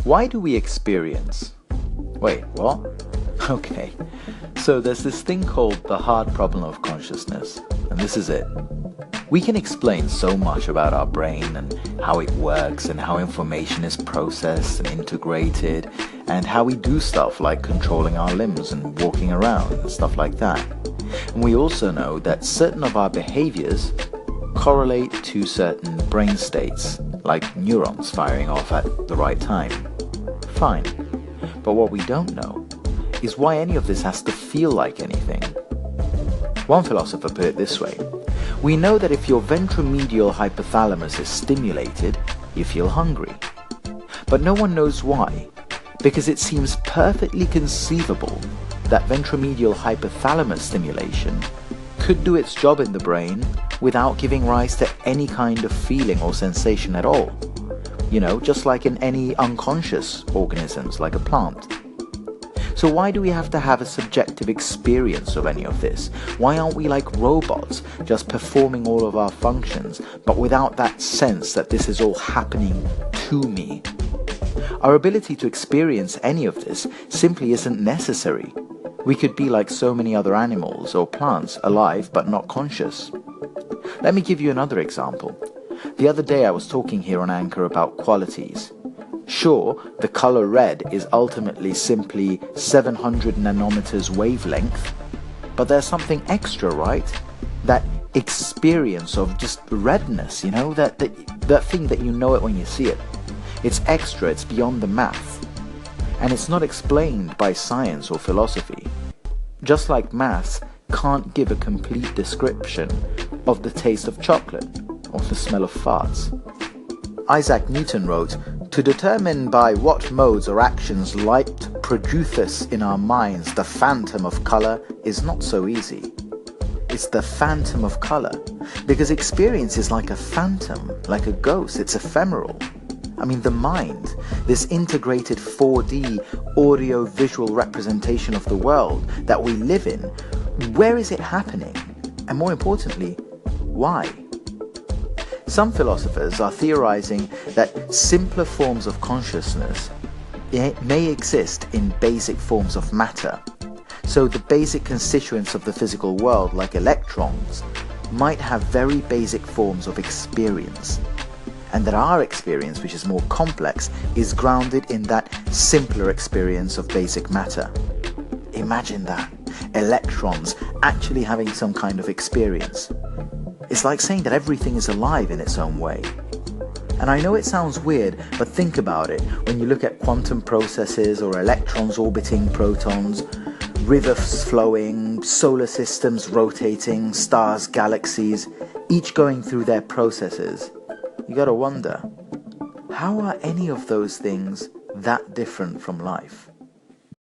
Why do we experience? Wait, what? Okay, so there's this thing called the hard problem of consciousness, and this is it. We can explain so much about our brain and how it works and how information is processed and integrated and how we do stuff like controlling our limbs and walking around and stuff like that. And we also know that certain of our behaviors correlate to certain brain states, like neurons firing off at the right time. Fine. But what we don't know is why any of this has to feel like anything. One philosopher put it this way: we know that if your ventromedial hypothalamus is stimulated, you feel hungry. But no one knows why, because it seems perfectly conceivable that ventromedial hypothalamus stimulation could do its job in the brain without giving rise to any kind of feeling or sensation at all. You know, just like in any unconscious organisms, like a plant. So why do we have to have a subjective experience of any of this? Why aren't we like robots, just performing all of our functions, but without that sense that this is all happening to me? Our ability to experience any of this simply isn't necessary. We could be like so many other animals or plants, alive but not conscious. Let me give you another example. The other day I was talking here on Anchor about qualities. Sure, the color red is ultimately simply 700 nanometers wavelength, but there's something extra, right? That experience of just redness, you know, that thing that you know it when you see it. It's extra, it's beyond the math. And it's not explained by science or philosophy. Just like maths can't give a complete description of the taste of chocolate or the smell of farts. Isaac Newton wrote, "To determine by what modes or actions light produceth in our minds the phantom of colour is not so easy." It's the phantom of colour, because experience is like a phantom, like a ghost, it's ephemeral. I mean, the mind, this integrated 4D audio-visual representation of the world that we live in, where is it happening? And more importantly, why? Some philosophers are theorizing that simpler forms of consciousness may exist in basic forms of matter. So the basic constituents of the physical world, like electrons, might have very basic forms of experience. And that our experience, which is more complex, is grounded in that simpler experience of basic matter. Imagine that. Electrons actually having some kind of experience. It's like saying that everything is alive in its own way. And I know it sounds weird, but think about it. When you look at quantum processes or electrons orbiting protons, rivers flowing, solar systems rotating, stars, galaxies, each going through their processes, you gotta wonder, how are any of those things that different from life?